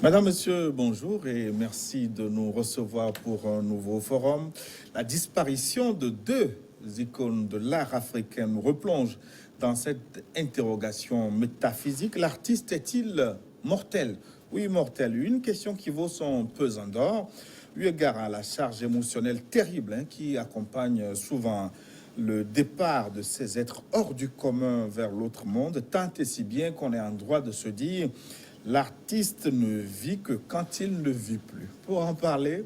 Madame, Monsieur, bonjour et merci de nous recevoir pour un nouveau forum. La disparition de deux icônes de l'art africain nous replonge dans cette interrogation métaphysique. L'artiste est-il mortel? Oui, mortel. Une question qui vaut son pesant d'or, eu égard à la charge émotionnelle terrible qui accompagne souvent le départ de ces êtres hors du commun vers l'autre monde, tant et si bien qu'on est en droit de se dire l'artiste ne vit que quand il ne vit plus. Pour en parler,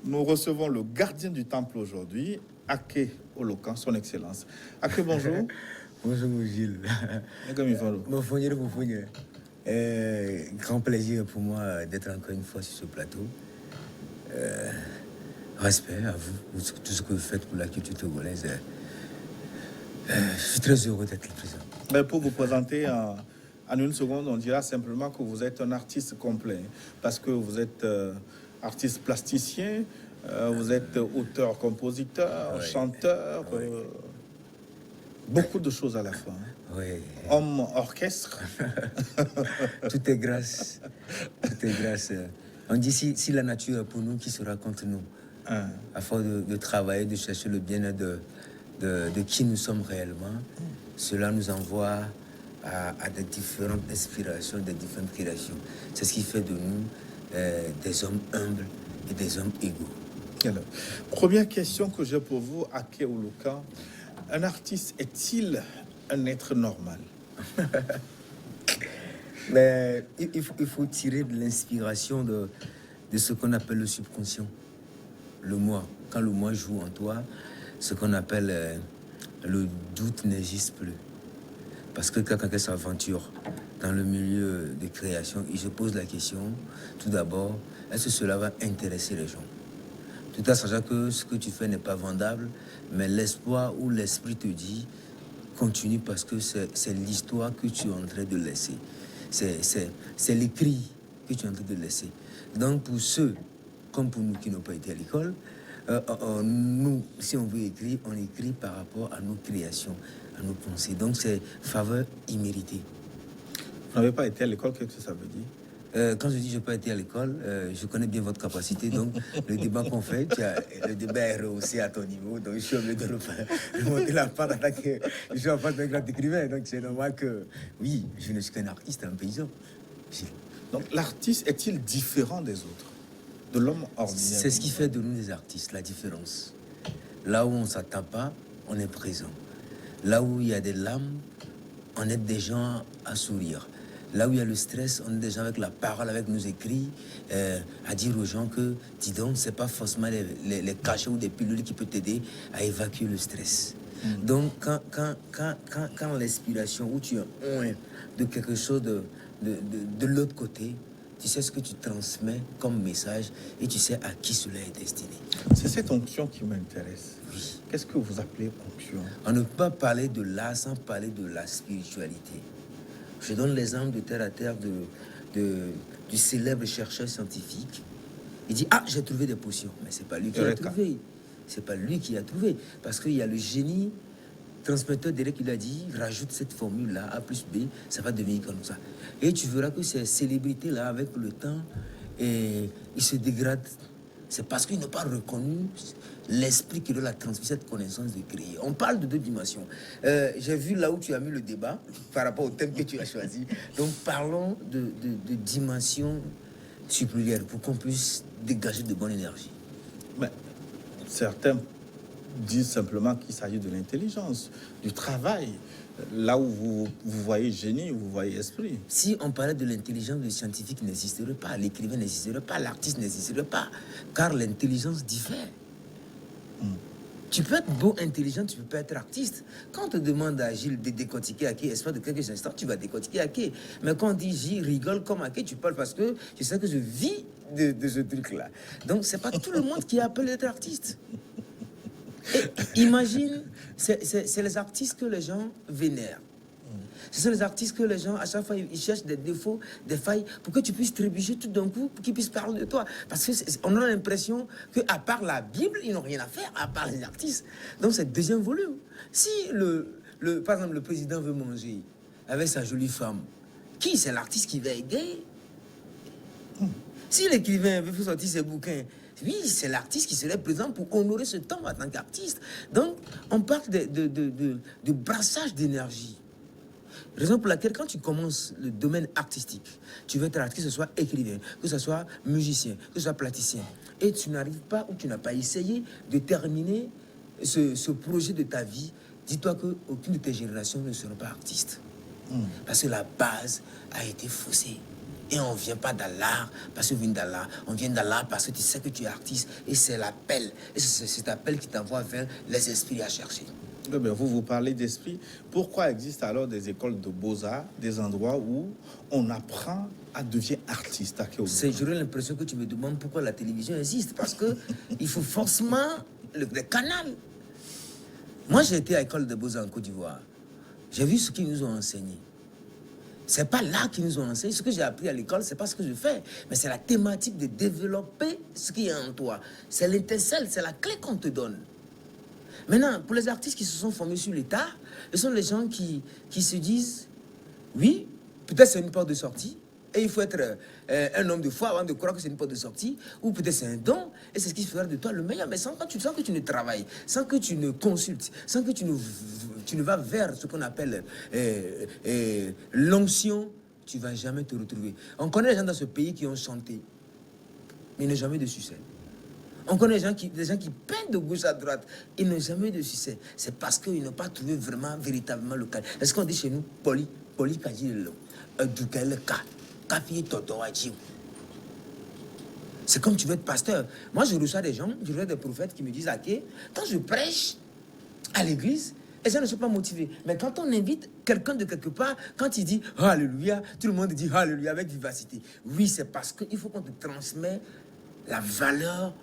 nous recevons le gardien du temple aujourd'hui, Ake Olokan, son excellence. Ake, bonjour. Bonjour Gilles. Grand plaisir pour moi d'être encore une fois sur ce plateau. Respect à vous, pour tout ce que vous faites pour la culture togolaise. Je suis très heureux d'être présent. Mais pour vous présenter en une seconde, on dira simplement que vous êtes un artiste complet, parce que vous êtes artiste plasticien, vous êtes auteur-compositeur, chanteur, beaucoup de choses à la fois. Oui. Homme orchestre. Tout est grâce. Tout est grâce. On dit si la nature est pour nous, qui sera contre nous? Afin de travailler, de chercher le bien-être de qui nous sommes réellement, cela nous envoie à des différentes inspirations, des différentes créations. C'est ce qui fait de nous des hommes humbles et des hommes égaux. Alors, première question que j'ai pour vous, Ake Olokan. Un artiste est-il un être normal? Mais il faut tirer de l'inspiration de ce qu'on appelle le subconscient, le moi. Quand le moi joue en toi, ce qu'on appelle le doute n'existe plus. Parce que quand quelqu'un s'aventure dans le milieu de création, il se pose la question, tout d'abord, est-ce que cela va intéresser les gens? Tout en sachant que ce que tu fais n'est pas vendable, mais l'espoir ou l'esprit te dit, continue parce que c'est l'histoire que tu es en train de laisser. C'est l'écrit que tu es en train de laisser. Donc pour ceux, comme pour nous qui n'ont pas été à l'école, nous, si on veut écrire, on écrit par rapport à nos créations, à nos pensées. Donc c'est faveur imméritée. Vous n'avez pas été à l'école, qu'est-ce que ça veut dire? Quand je dis je n'ai pas été à l'école, je connais bien votre capacité. Donc le débat qu'on fait, le débat est rehaussé à ton niveau. Donc je suis obligé de le monter la part que je suis en face d'un grand écrivain. Donc c'est normal que, oui, je ne suis qu'un artiste, un paysan. Donc l'artiste est-il différent des autres, de l'homme ordinaire? C'est ce qui fait de nous des artistes, la différence. Là où on ne s'attend pas, on est présent. Là où il y a des larmes, on aide des gens à sourire. Là où il y a le stress, on est des gens avec la parole, avec nos écrits, à dire aux gens que, dis donc, c'est pas forcément les cachets ou des pilules qui peuvent t'aider à évacuer le stress. Donc, quand l'inspiration, où tu es de quelque chose de l'autre côté, tu sais ce que tu transmets comme message et tu sais à qui cela est destiné. C'est cette onction qui m'intéresse. Oui. Qu'est-ce que vous appelez onction? On ne peut pas parler de l'art sans parler de la spiritualité. Je donne l'exemple de terre à terre du célèbre chercheur scientifique. Il dit, ah, j'ai trouvé des potions. Mais c'est pas lui qui a trouvé. C'est pas lui qui a trouvé. Parce qu'il y a le génie transmetteur direct qui l'a dit, rajoute cette formule-là, A plus B, ça va devenir comme ça. Et tu verras que ces célébrités-là, avec le temps, ils se dégradent. C'est parce qu'ils n'ont pas reconnu l'esprit qui leur a transmis cette connaissance de créer. On parle de deux dimensions. J'ai vu là où tu as mis le débat par rapport au thème que tu as choisi. Donc parlons de dimensions supérieures pour qu'on puisse dégager de bonne énergie. Mais certains disent simplement qu'il s'agit de l'intelligence, du travail. Là où vous voyez génie, vous voyez esprit. Si on parlait de l'intelligence, le scientifique n'existerait pas, l'écrivain n'existerait pas, l'artiste n'existerait pas, car l'intelligence diffère. Tu peux être beau, intelligent, tu peux pas être artiste. Quand on te demande à Gilles de décortiquer Ake, espace de quelques instants, tu vas décortiquer Ake. Mais quand on dit Gilles rigole comme Ake, tu parles parce que je sais que je vis de ce truc-là. Donc c'est pas tout le monde qui appelle être artiste. Et imagine, c'est les artistes que les gens vénèrent. Ce sont les artistes que les gens, à chaque fois, ils cherchent des défauts, des failles, pour que tu puisses trébucher tout d'un coup, pour qu'ils puissent parler de toi. Parce qu'on a l'impression qu'à part la Bible, ils n'ont rien à faire, à part les artistes. Donc, c'est le deuxième volume. Si, par exemple, le président veut manger avec sa jolie femme, qui c'est l'artiste qui va aider? Si l'écrivain veut faire sortir ses bouquins, oui, c'est l'artiste qui serait présent pour honorer ce temps en tant qu'artiste. Donc, on parle de brassage d'énergie. Raison pour laquelle, quand tu commences le domaine artistique, tu veux être artiste, que ce soit écrivain, que ce soit musicien, que ce soit plasticien, et tu n'arrives pas ou tu n'as pas essayé de terminer ce projet de ta vie, dis-toi qu'aucune de tes générations ne sera pas artiste. Parce que la base a été faussée. Et on ne vient pas d'Allah parce qu'on vient d'Allah. On vient d'Allah parce que tu sais que tu es artiste. Et c'est l'appel. Et c'est cet appel qui t'envoie vers les esprits à chercher. Eh bien, vous parlez d'esprit. Pourquoi existent alors des écoles de beaux-arts, des endroits où on apprend à devenir artiste à Kéoulou? J'aurais l'impression que tu me demandes pourquoi la télévision existe. Parce qu'il faut forcément le canal. Moi, j'ai été à l'école de beaux-arts en Côte d'Ivoire. J'ai vu ce qu'ils nous ont enseigné. C'est pas là qu'ils nous ont enseigné. Ce que j'ai appris à l'école, c'est pas ce que je fais. Mais c'est la thématique de développer ce qui est en toi. C'est l'étincelle, c'est la clé qu'on te donne. Maintenant, pour les artistes qui se sont formés sur l'État, ce sont les gens qui se disent, oui, peut-être c'est une porte de sortie, et il faut être un homme de foi avant de croire que c'est une porte de sortie, ou peut-être c'est un don, et c'est ce qui fera de toi le meilleur. Mais sans que tu ne travailles, sans que tu ne consultes, sans que tu ne vas vers ce qu'on appelle l'onction, tu ne vas jamais te retrouver. On connaît les gens dans ce pays qui ont chanté, mais ils n'ont jamais de succès. On connaît des gens qui peignent de gauche à droite. Ils n'ont jamais de succès. C'est parce qu'ils n'ont pas trouvé vraiment, véritablement le cas. Est-ce qu'on dit chez nous, poli kajilo, dukel ka, kafi toto achiu. C'est comme tu veux être pasteur. Moi, je reçois des gens, je reçois des prophètes qui me disent, ok, quand je prêche à l'église, les gens ne sont pas motivés. Mais quand on invite quelqu'un de quelque part, quand il dit Alléluia, tout le monde dit Alléluia avec vivacité. Oui, c'est parce qu'il faut qu'on te transmette la valeur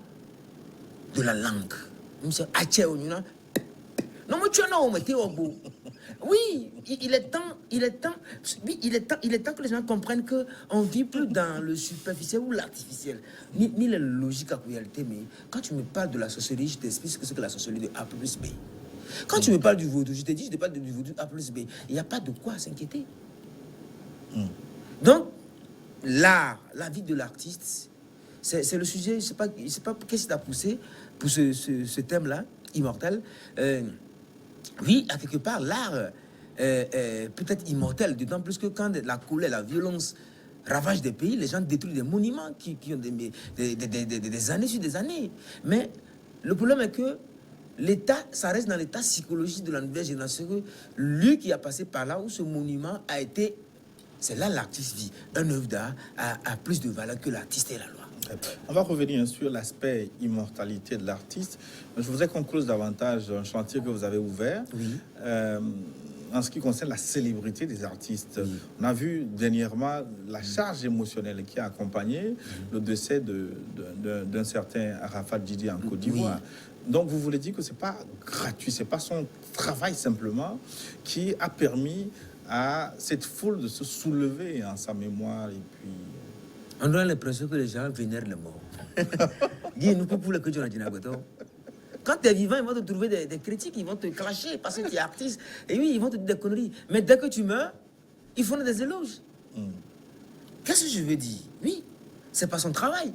de la langue. Non, mais tu en as oui, il est temps que les gens comprennent qu'on ne vit plus dans le superficiel ou l'artificiel, ni la logique à réalité. Mais quand tu me parles de la sorcellerie, je t'explique ce que c'est que la sorcellerie de A plus B. Quand tu me parles du vaudou, je te dis, je te parle du vaudou A plus B. Il n'y a pas de quoi s'inquiéter. Donc, l'art, la vie de l'artiste, c'est le sujet, je ne sais pas qu'est-ce qui t'a poussé pour ce thème-là, immortel. Oui, à quelque part, l'art peut être immortel, d'autant plus que quand la colère, la violence ravage des pays, les gens détruisent des monuments qui ont des années sur des années. Mais le problème est que l'État, ça reste dans l'état psychologique de la nouvelle génération. Lui qui a passé par là où ce monument a été, c'est là l'artiste vit. Un œuvre d'art a plus de valeur que l'artiste et la loi. On va revenir sur l'aspect immortalité de l'artiste. Je voudrais qu'on close davantage un chantier que vous avez ouvert. Oui. En ce qui concerne la célébrité des artistes. Oui. On a vu dernièrement la charge émotionnelle qui a accompagné le décès d'un certain Arafat Djidi en Côte d'Ivoire. Oui. Donc vous voulez dire que c'est pas gratuit, c'est pas son travail simplement qui a permis à cette foule de se soulever en sa mémoire et puis... On a l'impression que les gens vénèrent les morts. Quand tu es vivant, ils vont te trouver des critiques, ils vont te clasher parce que tu es artiste. Et oui, ils vont te dire des conneries. Mais dès que tu meurs, ils font des éloges. Qu'est-ce que je veux dire? Oui, c'est pas son travail.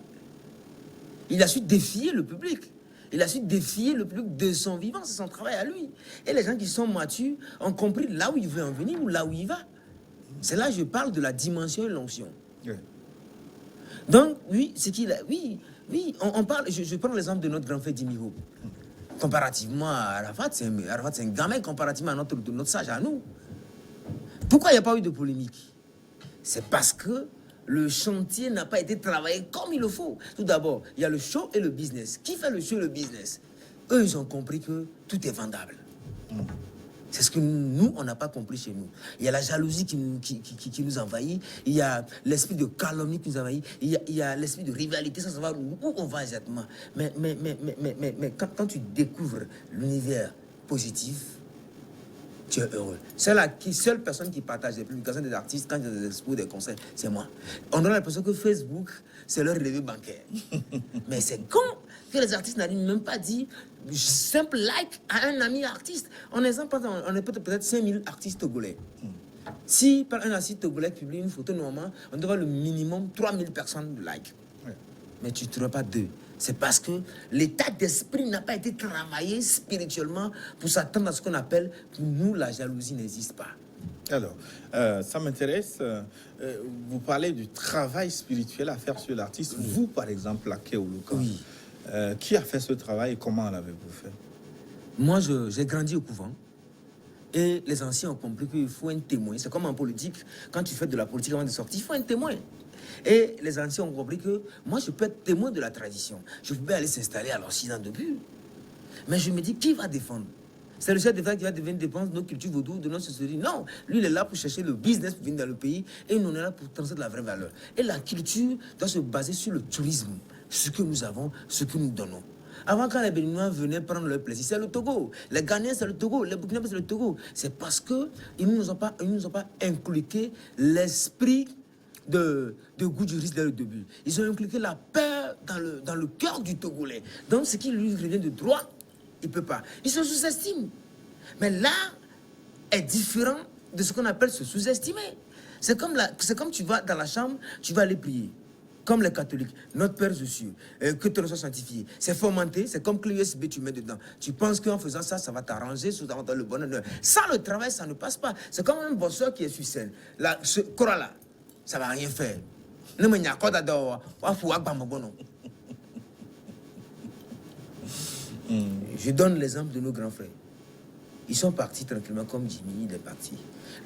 Il a su défier le public. Il a su défier le public de son vivant. C'est son travail à lui. Et les gens qui sont matures ont compris là où il veut en venir ou là où il va. C'est là que je parle de la dimension et l'onction. Oui. Donc, oui, c'est qu'il a... Oui, on parle... Je prends l'exemple de notre grand frère Dimiho. Comparativement à Arafat, c'est un gamin comparativement à notre sage, à nous. Pourquoi il n'y a pas eu de polémique? C'est parce que le chantier n'a pas été travaillé comme il le faut. Tout d'abord, il y a le show et le business. Qui fait le show et le business? Eux, ils ont compris que tout est vendable. C'est ce que nous, on n'a pas compris chez nous. Il y a la jalousie qui nous envahit. Il y a l'esprit de calomnie qui nous envahit. Il y a l'esprit de rivalité sans savoir où on va exactement. Mais quand tu découvres l'univers positif, tu es heureux. Seule personne qui partage les publications des artistes quand il y a des expos, des concerts, c'est moi. On a l'impression que Facebook, c'est leur relevé bancaire. Mais c'est con que les artistes n'arrivent même pas à dire simple like à un ami artiste. On est peut-être 5000 artistes togolais. Si par un artiste togolais publie une photo, normalement, on devrait le minimum 3000 personnes like. Ouais. Mais tu ne trouves pas deux. C'est parce que l'état d'esprit n'a pas été travaillé spirituellement pour s'attendre à ce qu'on appelle, pour nous, la jalousie n'existe pas. Alors, ça m'intéresse. Vous parlez du travail spirituel à faire sur l'artiste. Oui. Vous, par exemple, à Keoluka, Oui. qui a fait ce travail et comment l'avez-vous fait? Moi, j'ai grandi au couvent. Et les anciens ont compris qu'il faut un témoin. C'est comme en politique. Quand tu fais de la politique avant de sortir, il faut un témoin. Et les anciens ont compris que moi, je peux être témoin de la tradition. Je peux aller s'installer à l'Occident depuis. Mais je me dis, qui va défendre? C'est le chef d'État qui va devenir dépendre de nos cultures vaudou, de nos sociétés. Non, lui, il est là pour chercher le business pour venir dans le pays. Et nous, on est là pour transmettre la vraie valeur. Et la culture doit se baser sur le tourisme. Ce que nous avons, ce que nous donnons. Avant, quand les Béninois venaient prendre leur plaisir, c'est le Togo. Les Ghanéens, c'est le Togo. Les Burkinabés, c'est le Togo. C'est parce qu'ils ne nous ont pas inculqué l'esprit de goût du risque dès le début. Ils ont inculqué la peur dans le cœur du Togolais. Donc, ce qui lui revient de droit, il ne peut pas. Il se sous-estime. Mais l'art est différent de ce qu'on appelle se sous-estimer. C'est comme tu vas dans la chambre, tu vas aller prier. Comme les catholiques, notre Père Jésus, que tu sois sanctifié. C'est fomenté, c'est comme clé USB, tu mets dedans. Tu penses qu'en faisant ça, ça va t'arranger, ça va te le bonheur. Sans le travail, ça ne passe pas. C'est comme un bosseur qui est sur scène. Là, ce corps-là, ça ne va rien faire. Je donne l'exemple de nos grands frères. Ils sont partis tranquillement comme Jimmy, il est parti.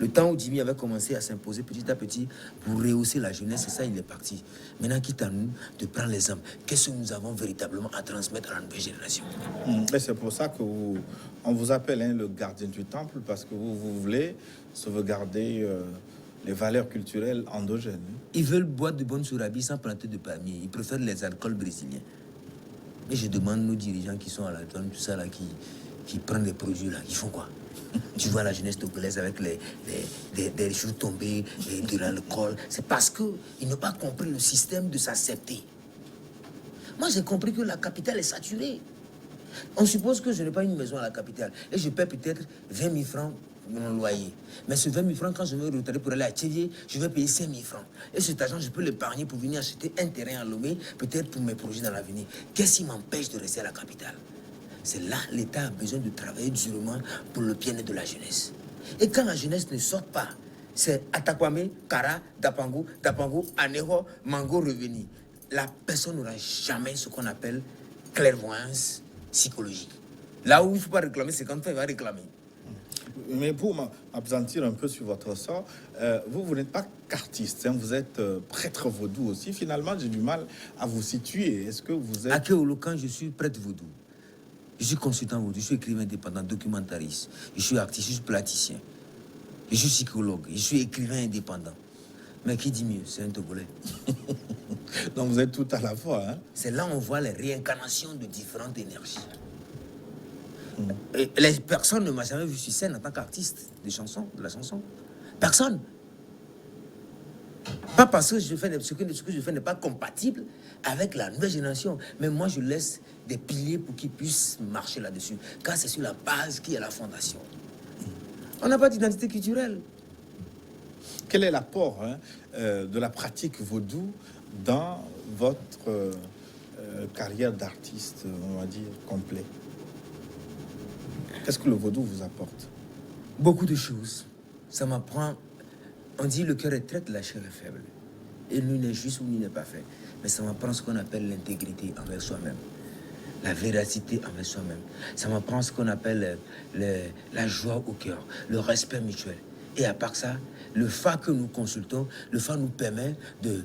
Le temps où Jimmy avait commencé à s'imposer petit à petit pour rehausser la jeunesse, c'est ça, il est parti. Maintenant, quitte à nous de prendre l'exemple. Qu'est-ce que nous avons véritablement à transmettre à la nouvelle génération? Et c'est pour ça on vous appelle le gardien du temple, parce que vous voulez sauvegarder les valeurs culturelles endogènes. Ils veulent boire de bonnes sourabis sans planter de palmiers. Ils préfèrent les alcools brésiliens. Et je demande nos dirigeants qui sont à la donne, tout ça là, qui prennent les produits là, ils font quoi? Tu vois la jeunesse togolaise avec des choses tombées, de l'alcool. C'est parce qu'ils n'ont pas compris le système de s'accepter. Moi, j'ai compris que la capitale est saturée. On suppose que je n'ai pas une maison à la capitale et je paie peut-être 20 000 francs pour mon loyer. Mais ce 20 000 francs, quand je me retirer pour aller à Tchévier, je vais payer 5 000 francs. Et cet argent, je peux l'épargner pour venir acheter un terrain à Lomé, peut-être pour mes projets dans l'avenir. Qu'est-ce qui m'empêche de rester à la capitale? C'est là l'État a besoin de travailler durement pour le bien-être de la jeunesse. Et quand la jeunesse ne sort pas, c'est Atakwame, Kara, Dapango, Aneho, Mango revenu. La personne n'aura jamais ce qu'on appelle clairvoyance psychologique. Là où il ne faut pas réclamer, c'est quand il va réclamer. Mais pour m'absentir un peu sur votre sort, vous n'êtes pas qu'artiste, hein, vous êtes prêtre vaudou aussi. Finalement, j'ai du mal à vous situer. Est-ce que vous êtes... À Keolukan, je suis prêtre vaudou. Je suis consultant vaudou, je suis écrivain indépendant, documentariste. Je suis artiste, je suis plasticien. Je suis psychologue, je suis écrivain indépendant. Mais qui dit mieux? C'est un Togolais. Donc vous êtes tout à la fois. Hein? C'est là où on voit les réincarnations de différentes énergies. Et les personnes ne m'ont jamais vu sur scène en tant qu'artiste de la chanson. Personne. Pas parce que ce que je fais n'est pas compatible avec la nouvelle génération. Mais moi, je laisse des piliers pour qu'ils puissent marcher là-dessus. Car c'est sur la base qu'il y a la fondation. On n'a pas d'identité culturelle. Quel est l'apport de la pratique vaudou dans votre carrière d'artiste, on va dire, complet? Qu'est-ce que le vaudou vous apporte? Beaucoup de choses. Ça m'apprend. On dit le cœur est traite, la chair est faible. Et nul n'est juste ou nul n'est pas fait. Mais ça m'apprend ce qu'on appelle l'intégrité envers soi-même. La véracité envers soi-même. Ça m'apprend ce qu'on appelle la joie au cœur, le respect mutuel. Et à part ça, le phare que nous consultons, le phare nous permet de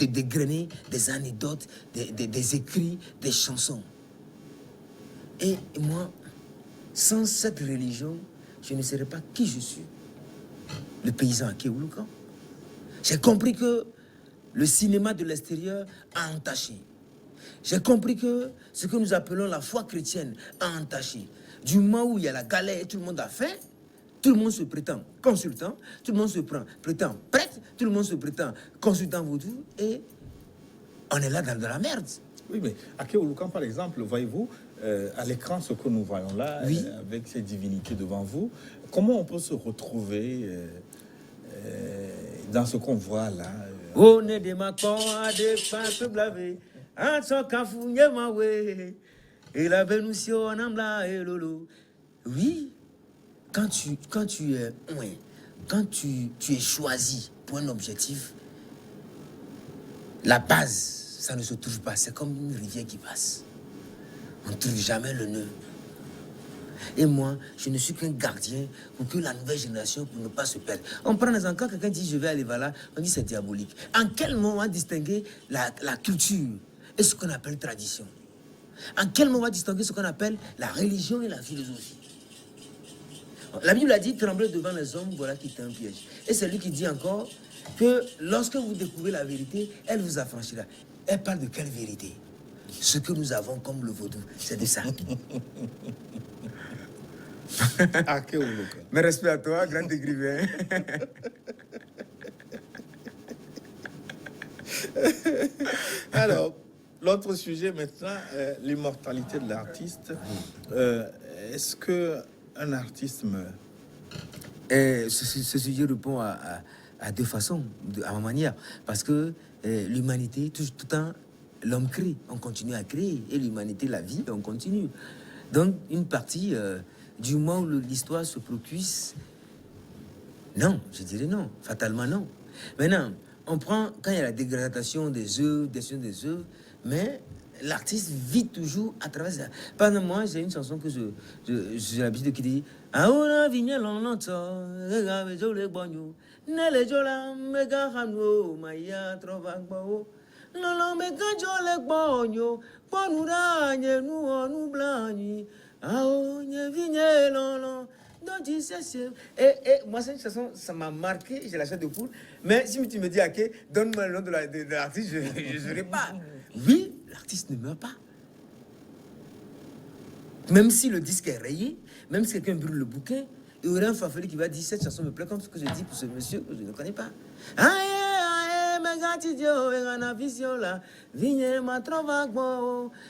dégrainer des anecdotes, des écrits, des chansons. Et moi, sans cette religion, je ne serais pas qui je suis. Le paysan à Keolukan. J'ai compris que le cinéma de l'extérieur a entaché. J'ai compris que ce que nous appelons la foi chrétienne a entaché. Du moment où il y a la galère et tout le monde a faim, tout le monde se prétend consultant, tout le monde se prétend prêtre, tout le monde se prétend consultant vaudou et on est là dans de la merde. Oui, mais à Keolukan, par exemple, voyez-vous, à l'écran, ce que nous voyons là, Oui. avec ces divinités devant vous, comment on peut se retrouver dans ce qu'on voit là On est des macons à des pinces blavées, en son cafouille maoué, et la vénusio en ambla et lolo. Oui, quand tu es, ouais, quand tu es choisi pour un objectif, la base, ça ne se trouve pas. C'est comme une rivière qui passe. On ne trouve jamais le nœud. Et moi, je ne suis qu'un gardien pour que la nouvelle génération, pour ne pas se perdre. On prend les quand quelqu'un dit je vais aller vers là, on dit c'est diabolique. En quel moment on va distinguer la culture et ce qu'on appelle tradition? En quel moment on va distinguer ce qu'on appelle la religion et la philosophie? La Bible a dit tremblez devant les hommes, voilà qui est un piège. Et c'est lui qui dit encore que lorsque vous découvrez la vérité, elle vous affranchira. Elle parle de quelle vérité? Ce que nous avons comme le vaudou, c'est de ça. à Keolukan? Mes respects à toi, grand écrivain. Alors, l'autre sujet maintenant, l'immortalité de l'artiste. Est-ce qu'un artiste meurt? Ce sujet répond à deux façons, à ma manière. Parce que l'humanité, tout le temps, l'homme crée, on continue à créer. Et l'humanité, la vie, on continue. Donc, une partie, du moment où l'histoire se procuse, non, je dirais non, fatalement non. Maintenant, on prend, quand il y a la dégradation des œuvres, des œuvres, mais l'artiste vit toujours à travers ça. Par exemple, moi, j'ai une chanson que j'ai l'habitude de dire. Ahora vigne l'onto, regarde les bonyo, nele jola mega hano, maya trovagbo. Non, mais quand je le bonyo, ponura nye nu onu blani. Ah, nye vigne l'onto. Donc, et moi, cette chanson, ça m'a marqué, j'ai la chair de poule. Mais si tu me dis, ok, donne-moi le nom de l'artiste, je ne serai pas. Oui, l'artiste ne meurt pas. Même si le disque est rayé, même si quelqu'un brûle le bouquin, il y aurait un farfelu qui va dire cette chanson me plaît comme ce que je dis pour ce monsieur que je ne connais pas.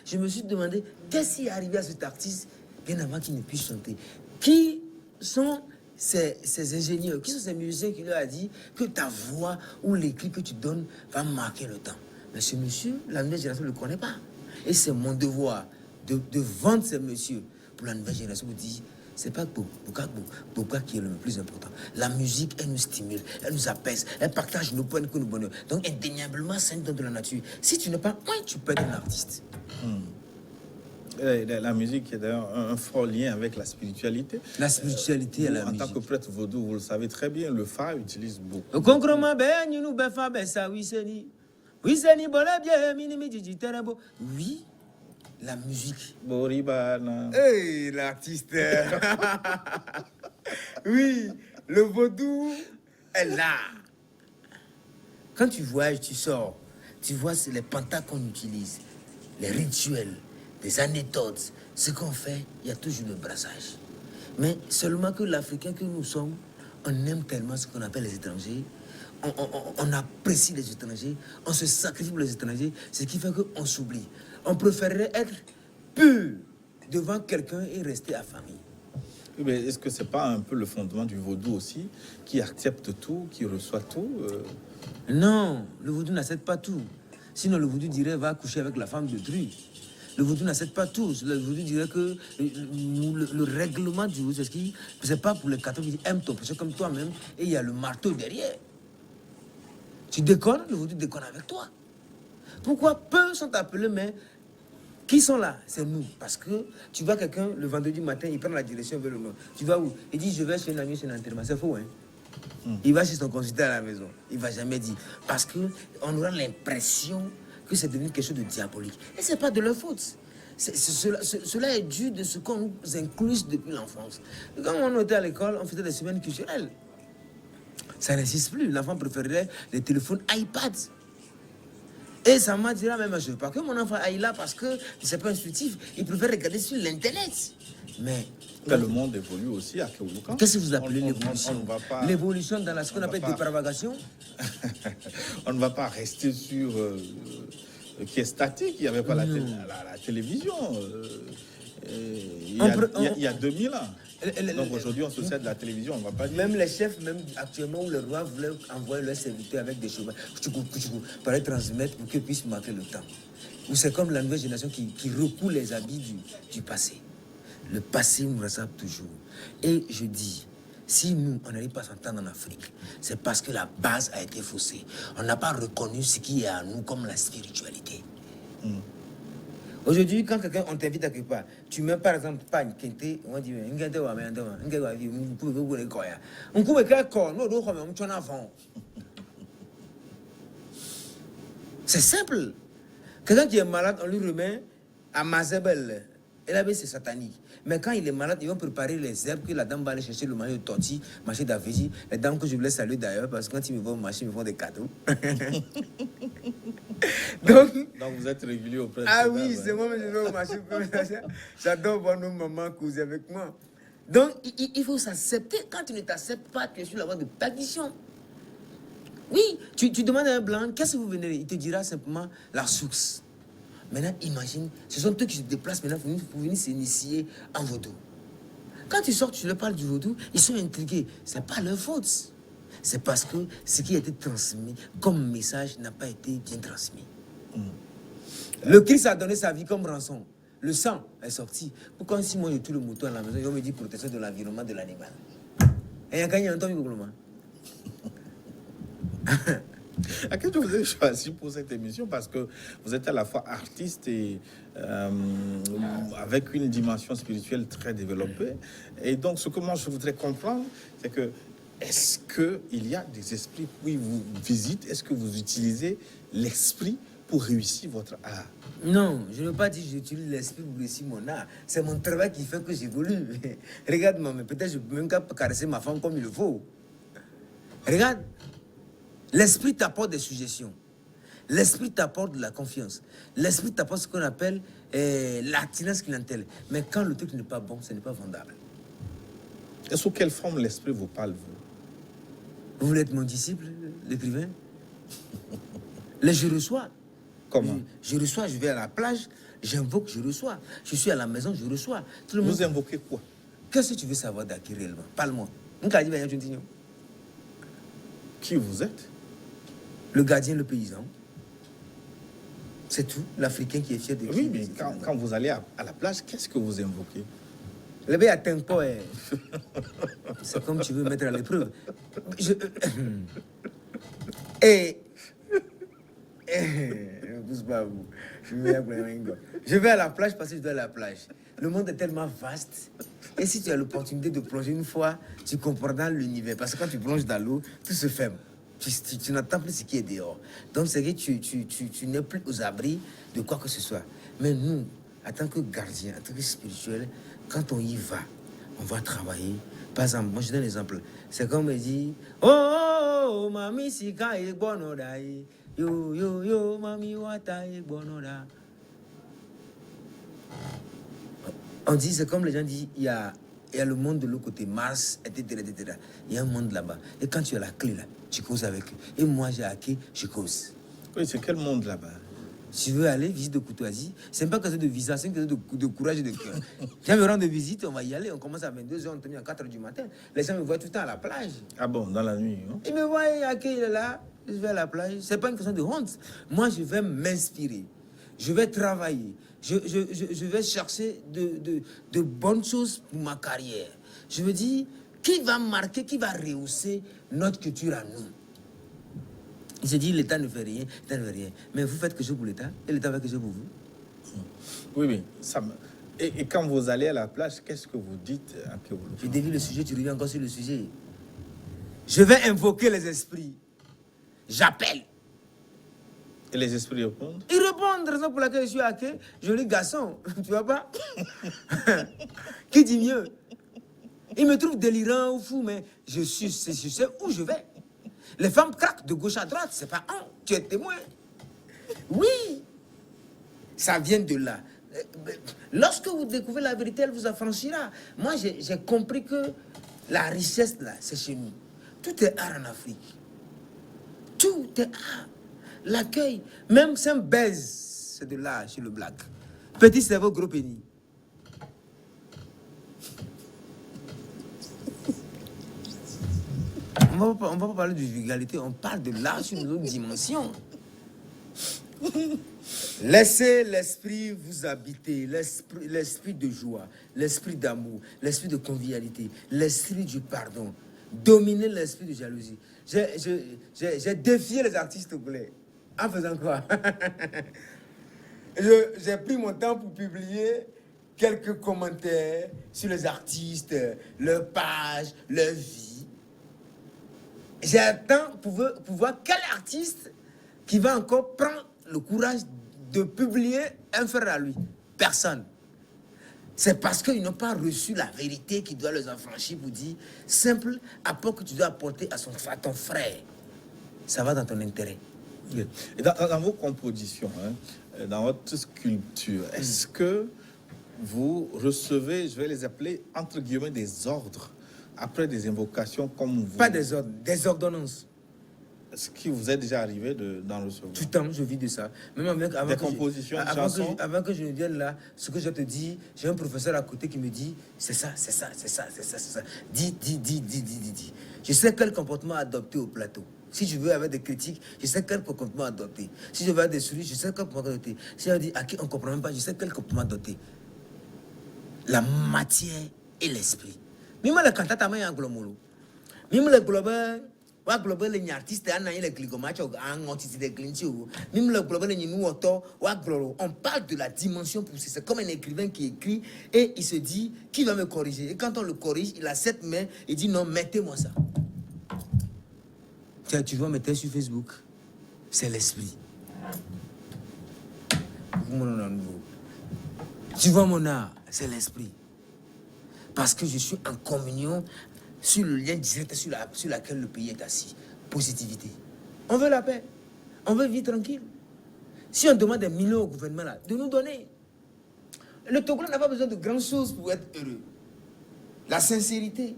Je me suis demandé qu'est-ce qui est arrivé à cet artiste bien avant qu'il ne puisse chanter. Qui sont ces ingénieurs, qui sont ces musiciens qui lui a dit que ta voix ou l'écrit que tu donnes va marquer le temps. Mais ce monsieur, la nouvelle génération ne le connaît pas. Et c'est mon devoir de vendre ces messieurs pour la nouvelle génération pour dire c'est pas Boka qui est le plus important. La musique, elle nous stimule, elle nous apaise, elle partage nos points que nos bonheurs. Donc indéniablement, c'est un don de la nature. Si tu n'es pas, tu peux être un artiste. La musique est d'ailleurs un fort lien avec la spiritualité. La spiritualité et la musique. En tant que prêtre vaudou, vous le savez très bien, le Fa utilise beaucoup. Oui, la musique. Boribana. Hey, l'artiste. Oui, le vaudou est là. Quand tu voyages, tu sors, tu vois les pantas qu'on utilise, les rituels, les anecdotes, ce qu'on fait, il y a toujours le brassage. Mais seulement que l'Africain que nous sommes, on aime tellement ce qu'on appelle les étrangers. On apprécie les étrangers, on se sacrifie pour les étrangers, ce qui fait qu'on s'oublie. On préférerait être pur devant quelqu'un et rester affamé. Oui, mais est-ce que c'est pas un peu le fondement du vaudou aussi, qui accepte tout, qui reçoit tout Non, le vaudou n'accepte pas tout. Sinon, le vaudou dirait va coucher avec la femme de Dru. Le vaudou n'accepte pas tout. Le vaudou dirait que le règlement du vaudou, c'est pas pour les catholiques qui aiment ton péché comme toi-même, et il y a le marteau derrière. Tu déconnes, le vaudou déconne avec toi. Pourquoi peu sont appelés, mais qui sont là? C'est nous. Parce que tu vois quelqu'un, le vendredi matin, il prend la direction vers le nord. Tu vas où? Il dit, je vais chez un ami, chez un enterrement. C'est faux, hein? Il va chez son consultant à la maison. Il ne va jamais dire. Parce qu'on aura l'impression que c'est devenu quelque chose de diabolique. Et ce n'est pas de leur faute. Cela est dû de ce qu'on nous incluse depuis l'enfance. Quand on était à l'école, on faisait des semaines culturelles. Ça n'existe plus. L'enfant préférerait les téléphones iPad. Et ça m'a dit là même, je ne veux pas que mon enfant aille là parce que c'est pas instructif. Il préfère regarder sur l'Internet. Mais le monde évolue aussi à Keolukan. Qu'est-ce que vous appelez l'évolution? L'évolution dans ce qu'on appelle dépravagation. On ne va pas rester sur qui est statique. Il n'y avait pas la télévision. Il y a 2000 ans. Donc aujourd'hui, on se sert de la télévision, on ne va pas dire. Même les chefs, même actuellement, où le roi voulait envoyer leurs serviteurs avec des chevaux, pour les transmettre pour qu'ils puissent marquer le temps. Ou c'est comme la nouvelle génération qui recoule les habits du passé. Le passé nous rattrape toujours. Et je dis, si nous, on n'arrive pas à s'entendre en Afrique, c'est parce que la base a été faussée. On n'a pas reconnu ce qui est à nous comme la spiritualité. Aujourd'hui, quand quelqu'un, on t'invite à quelque part, tu mets par exemple pas une quinte, on dit, c'est simple. Quelqu'un qui est malade, on lui remet à Mazebel. Et là, c'est satanique. Mais quand il est malade, ils vont préparer les herbes que la dame va aller chercher, le marché de tortille, marché d'Avéji. Les dames que je voulais saluer d'ailleurs, parce que quand ils me vont au marché, ils me font des cadeaux. Donc vous êtes régulier auprès de ah oui, c'est moi, je vais au marché. J'adore voir nos mamans causer avec moi. Donc, il faut s'accepter. Quand tu ne t'acceptes pas, tu es sur la voie de perdition. Oui, tu demandes à un blanc, qu'est-ce que vous venez? Il te dira simplement la source. Maintenant, imagine, ce sont eux qui se déplacent maintenant pour venir s'initier en vaudou. Quand tu sors, tu leur parles du vaudou, ils sont intrigués. Ce n'est pas leur faute. C'est parce que ce qui a été transmis comme message n'a pas été bien transmis. Le Christ a donné sa vie comme rançon. Le sang est sorti. Pourquoi si moi je tue le mouton à la maison, on me dit protection de l'environnement de l'animal? Et il y a gagné un temps, À quel jour vous avez choisi pour cette émission? Parce que vous êtes à la fois artiste et avec une dimension spirituelle très développée. Et donc, ce que moi je voudrais comprendre, c'est que est-ce qu'il y a des esprits qui vous visitent? Est-ce que vous utilisez l'esprit pour réussir votre art? Non, je ne veux pas dire que j'utilise l'esprit pour réussir mon art. C'est mon travail qui fait que j'évolue. Regarde-moi, mais peut-être je peux même pas caresser ma femme comme il le faut. Regarde, l'esprit t'apporte des suggestions. L'esprit t'apporte de la confiance. L'esprit t'apporte ce qu'on appelle l'attirance clientèle. Mais quand le truc n'est pas bon, ce n'est pas vendable. Et sous quelle forme l'esprit vous parle, vous? Vous voulez être mon disciple, l'écrivain? Là, je reçois. Comment? Je reçois, je vais à la plage, j'invoque, je reçois. Je suis à la maison, je reçois. Tout le Vous monde... invoquez quoi? Qu'est-ce que tu veux savoir d'Aki réellement? Parle-moi. Qui vous êtes? Le gardien, le paysan. C'est tout. L'Africain qui est fier de... Oui, mais quand vous allez à la plage, qu'est-ce que vous invoquez? Le gars atteint pas. C'est comme tu veux mettre à l'épreuve. Ne pousse pas à vous. Je vais à la plage parce que je dois aller à la plage. Le monde est tellement vaste. Et si tu as l'opportunité de plonger une fois, tu comprends l'univers. Parce que quand tu plonges dans l'eau, tout se ferme. Tu n'entends plus ce qui est dehors. Donc, c'est que tu n'es plus aux abris de quoi que ce soit. Mais nous, en tant que gardiens, en tant que spirituels, quand on y va, on va travailler. Par exemple, moi je donne un exemple. C'est comme on dit, oh, mami sika e bonoda, yo, mami wata e bonoda. On dit, c'est comme les gens disent, il y a le monde de l'autre côté, Mars, etc., etc. Il y a un monde là-bas. Et quand tu as la clé là, tu causes avec eux. Et moi j'ai la clé, je cause. Oui, c'est quel monde là-bas? Si tu veux aller, visite de courtoisie, c'est pas une question de visa, c'est une question de courage et de cœur. Viens me rendre visite, on va y aller. On commence à 22h, on termine à 4h du matin. Les gens me voient tout le temps à la plage. Ah bon, dans la nuit, hein? Ils me voient, il est là, je vais à la plage. C'est pas une question de honte. Moi, je vais m'inspirer. Je vais travailler. Je vais chercher de bonnes choses pour ma carrière. Je veux dire, qui va marquer, qui va rehausser notre culture à nous? Il se dit, l'État ne fait rien, l'État ne fait rien. Mais vous faites quelque chose pour l'État, et l'État fait quelque chose pour vous. Oui, ça me... Et quand vous allez à la plage, qu'est-ce que vous dites à Keolo? Je dévie le sujet, tu reviens encore sur le sujet. Je vais invoquer les esprits. J'appelle. Et les esprits répondent? Ils répondent, raison pour laquelle je suis hacké. Joli garçon, tu vois pas? Qui dit mieux? Ils me trouvent délirant ou fou, mais je sais où je vais. Les femmes craquent de gauche à droite, c'est pas un, tu es témoin. Oui, ça vient de là. Lorsque vous découvrez la vérité, elle vous affranchira. Moi, j'ai compris que la richesse, là, c'est chez nous. Tout est art en Afrique. Tout est art. l'accueil. Même si un baise, c'est de l'art chez le black. Petit cerveau, gros pénis. On va pas parler de vulgarité, on parle de l'art sur une autre dimension. Laissez l'esprit vous habiter, l'esprit de joie, l'esprit d'amour, l'esprit de convivialité, l'esprit du pardon. Dominez l'esprit de jalousie. J'ai défié les artistes togolais. En faisant quoi? J'ai pris mon temps pour publier quelques commentaires sur les artistes, leurs pages, leur vie. J'attends pour voir quel artiste qui va encore prendre le courage de publier un frère à lui. Personne. C'est parce qu'ils n'ont pas reçu la vérité qui doit les affranchir pour dire simple apport que tu dois apporter à ton frère. Ça va dans ton intérêt. Et dans vos compositions, hein, dans votre sculpture, est-ce que vous recevez, je vais les appeler entre guillemets, des ordres après des invocations comme vous? Pas des ordres, des ordonnances. Ce qui vous est déjà arrivé d'en recevoir? Tout le temps, je vis de ça. Même avant des compositions, des chansons? Avant que je ne vienne là, ce que je te dis, j'ai un professeur à côté qui me dit, c'est ça, c'est ça, c'est ça, c'est ça, c'est ça. Dis. Je sais quel comportement adopter au plateau. Si je veux avoir des critiques, je sais quel comportement adopter. Si je veux avoir des sourires, je sais quel comportement adopter. Si on dit à qui on ne comprend même pas, je sais quel comportement adopter. La matière et l'esprit. Même le cantat à glomolo. Même le global. Wa global les artistes an les clicomacho en antité de clincho. Même le global les nous auto wa gloro. On parle de la dimension poussée. C'est comme un écrivain qui écrit et il se dit qui va me corriger. Et quand on le corrige, il a cette main et dit non, mettez-moi ça. Tiens, tu vas mettre sur Facebook. C'est l'esprit. Tu vois mon art, c'est l'esprit. Parce que je suis en communion sur le lien direct sur laquelle le pays est assis. Positivité. On veut la paix. On veut vivre tranquille. Si on demande des millions au gouvernement là, de nous donner. Le Togo n'a pas besoin de grandes choses pour être heureux. La sincérité.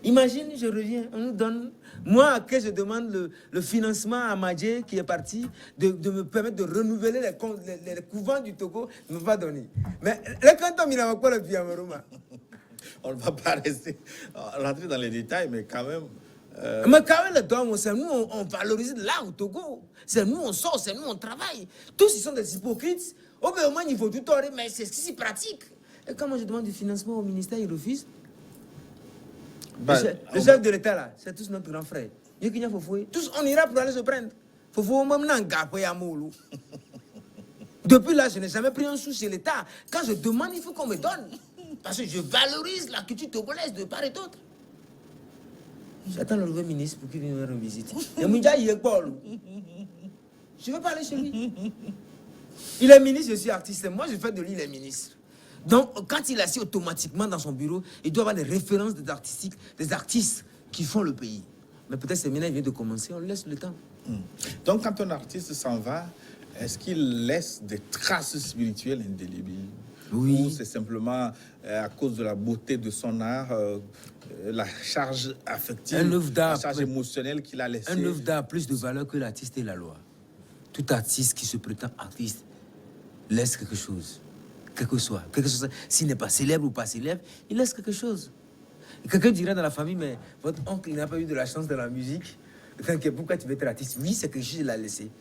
Imagine, je reviens, on nous donne. Moi, que je demande le financement à Madjé, qui est parti, de me permettre de renouveler les couvents du Togo, ne m'a pas donné. Mais le canton, il n'a pas le Piamaroma. On ne va pas rentrer dans les détails, mais quand même... Mais quand même, le Togo, c'est nous, on valorise l'art au Togo. C'est nous, on sort, c'est nous, on travaille. Tous, ils sont des hypocrites. Au moins, il faut tout tolérer, mais c'est si pratique. Et quand moi, je demande du financement au ministère, ils refusent. Le chef de l'État, là, c'est tous notre grand frère. Tous, on ira pour aller se prendre. Depuis là, je n'ai jamais pris un sou chez l'État. Quand je demande, il faut qu'on me donne. Parce que je valorise la culture togolaise de part et d'autre. J'attends le nouveau ministre pour qu'il vienne me rendre visite. Je ne veux pas aller chez lui. Il est ministre, je suis artiste. Moi, je fais de lui, il est ministre. Donc, quand il est assis automatiquement dans son bureau, il doit avoir des références des artistes qui font le pays. Mais peut-être c'est maintenant, il vient de commencer, on laisse le temps. Donc, quand un artiste s'en va, est-ce qu'il laisse des traces spirituelles indélébiles? Oui. Ou c'est simplement à cause de la beauté de son art, la charge affective, la charge émotionnelle qu'il a laissée? Un œuvre d'art a plus de valeur que l'artiste et la loi. Tout artiste qui se prétend artiste laisse quelque chose. Quelque chose, s'il n'est pas célèbre ou pas célèbre, il laisse quelque chose. Quelqu'un dira dans la famille, mais votre oncle n'a pas eu de la chance dans la musique. Pourquoi tu veux être artiste? Oui, c'est quelque chose qu'il a laissé.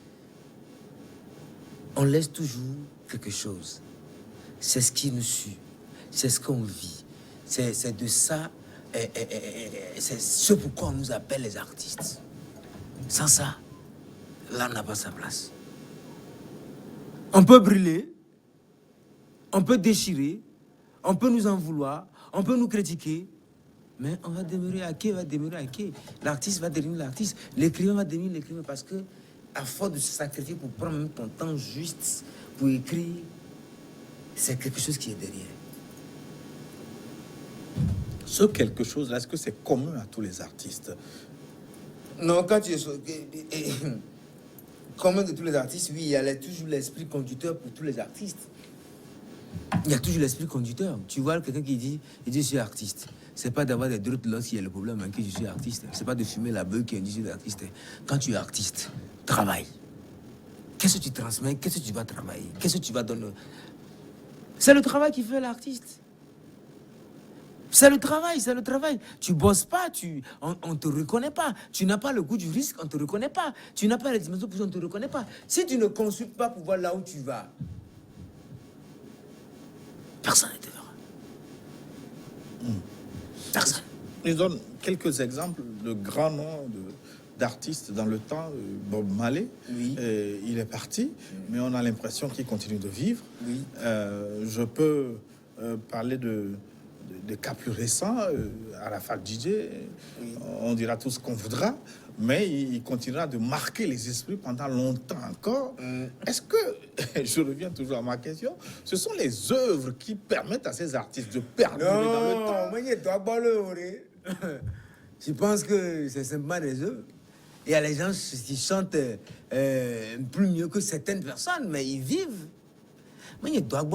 On laisse toujours quelque chose. C'est ce qui nous suit. C'est ce qu'on vit. C'est de ça. C'est ce pourquoi on nous appelle les artistes. Sans ça, là, on n'a pas sa place. On peut brûler. On peut déchirer, on peut nous en vouloir, on peut nous critiquer, mais on va demeurer à qui? Va demeurer à qui? L'artiste va devenir l'artiste, l'écrivain va devenir l'écrivain parce que, à force de se sacrifier pour prendre même ton temps juste pour écrire, c'est quelque chose qui est derrière. Ce quelque chose-là, est-ce que c'est commun à tous les artistes? Non, quand tu es commun de tous les artistes, oui, il y a toujours l'esprit conducteur pour tous les artistes. Il y a toujours l'esprit conducteur. Tu vois quelqu'un qui dit je suis artiste. C'est pas d'avoir des droits lorsqu'il y a le problème hein, que je suis artiste. C'est pas de fumer la beuh qui dit je suis artiste. Quand tu es artiste, travaille. Qu'est-ce que tu transmets? Qu'est-ce que tu vas travailler? Qu'est-ce que tu vas donner? C'est le travail qui fait l'artiste. C'est le travail, c'est le travail. Tu bosses pas, on ne te reconnaît pas. Tu n'as pas le goût du risque, on ne te reconnaît pas. Tu n'as pas la dimension pour ça, on ne te reconnaît pas. Si tu ne consultes pas pour voir là où tu vas, personne ne te verra. Personne. Je donne quelques exemples de grands noms d'artistes dans le temps. Bob Marley, Oui. Il est parti, mais on a l'impression qu'il continue de vivre. Oui. Je peux parler de cas plus récents, Arafat DJ, Oui. on dira tout ce qu'on voudra, mais il continuera de marquer les esprits pendant longtemps encore. Est-ce que, je reviens toujours à ma question, ce sont les œuvres qui permettent à ces artistes de perdurer dans le temps? Je pense que c'est simplement des œuvres. Il y a les gens qui chantent plus mieux que certaines personnes, mais ils vivent. Mais il doit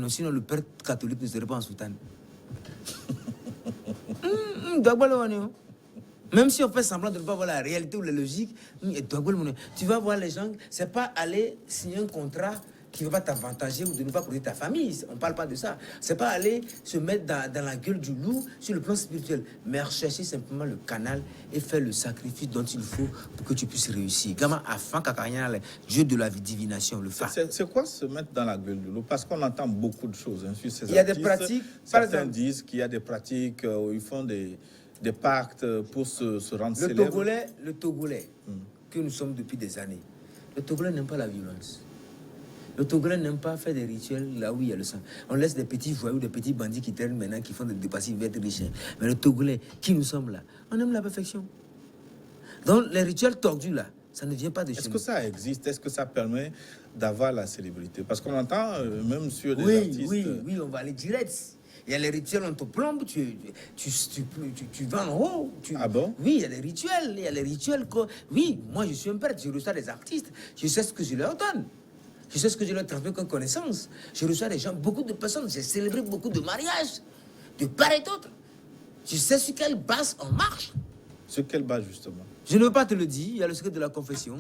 sinon le père catholique ne serait pas en soutane. Même si on fait semblant de ne pas voir la réalité ou la logique, tu vas voir les gens, c'est pas aller signer un contrat qui ne va pas t'avantager ou de ne pas protéger ta famille. On ne parle pas de ça. C'est pas aller se mettre dans la gueule du loup sur le plan spirituel, mais rechercher simplement le canal et faire le sacrifice dont il faut pour que tu puisses réussir. Gama afin kakanyana, Dieu de la divination, le fa. C'est quoi se mettre dans la gueule du loup? Parce qu'on entend beaucoup de choses sur ces artistes. Il y a des pratiques, par Certains exemple, disent qu'il y a des pratiques où ils font des pactes pour se rendre célèbres. Le Togolais que nous sommes depuis des années, le Togolais n'aime pas la violence. Le Togolais n'aime pas faire des rituels là où il y a le sang. On laisse des petits voyous, des petits bandits qui traînent maintenant, qui font des dépasses, ils vont être riches. Mais le Togolais, qui nous sommes là, on aime la perfection. Donc les rituels tordus là, ça ne vient pas de chez nous. Est-ce que ça existe? Est-ce que ça permet d'avoir la célébrité? Parce qu'on entend même sur des artistes... Oui, on va aller direct. Il y a les rituels, on te plombe, tu vas en haut. Ah bon? Oui, il y a des rituels. Il y a les rituels. Oui, moi je suis un père, je reçois des artistes, je sais ce que je leur donne. Je sais ce que je leur transmets comme connaissance. Je reçois des gens, beaucoup de personnes. J'ai célébré beaucoup de mariages, de part et d'autre. Je sais sur quelle base on marche. Sur quelle base, justement? Je ne veux pas te le dire. Il y a le secret de la confession.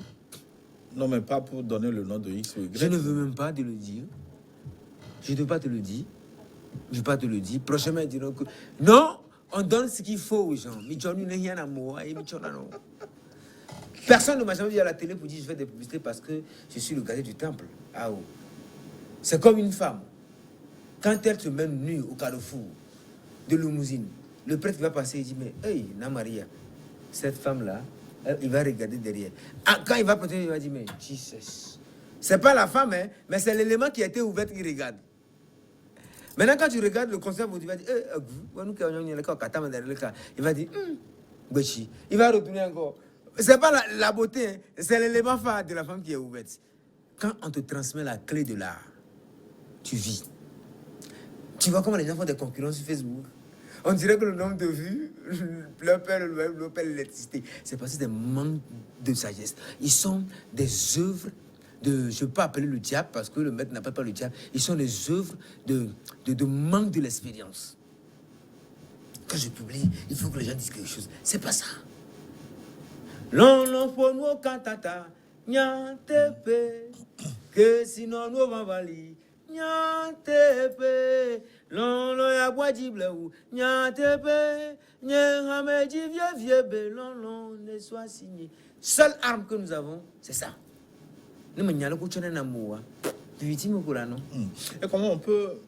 Non, mais pas pour donner le nom de X ou Y. Je ne veux même pas te le dire. Je ne veux pas te le dire. Je ne veux pas te le dire. Prochainement, ils diront que... Non, on donne ce qu'il faut aux gens. Personne ne m'a jamais vu à la télé pour dire je fais des publicités parce que je suis le gardien du temple. Ah oh. C'est comme une femme. Quand elle se met nue au carrefour de Limousine, le prêtre va passer et dit mais hey, Maria, cette femme-là, il va regarder derrière. Ah, quand il va passer, il va dire mais Jesus. C'est pas la femme, hein, mais c'est l'élément qui a été ouvert qui regarde. Maintenant, quand tu regardes le concert, tu vas dire il va dire il va retourner encore. C'est pas la beauté, hein. C'est l'élément phare de la femme qui est ouverte. Quand on te transmet la clé de l'art, tu vis. Tu vois comment les gens font des concurrences sur Facebook. On dirait que le nombre de vues, leur père l'électricité. C'est parce que c'est des manques de sagesse. Ils sont des œuvres de... Je ne peux pas appeler le diable parce que le maître n'appelle pas le diable. Ils sont des œuvres de manque de l'expérience. Quand je publie, il faut que les gens disent quelque chose. C'est pas ça. L'on faut nous cantata, nyantepe, que sinon nous va vali, nyantepe, l'on ya bois ou nyantepe, nyangameji vieux, l'on ne soit signé. Seule arme que nous avons, c'est ça. Nous m'nyalo kuchone na moua, victime pour non. Et comment on peut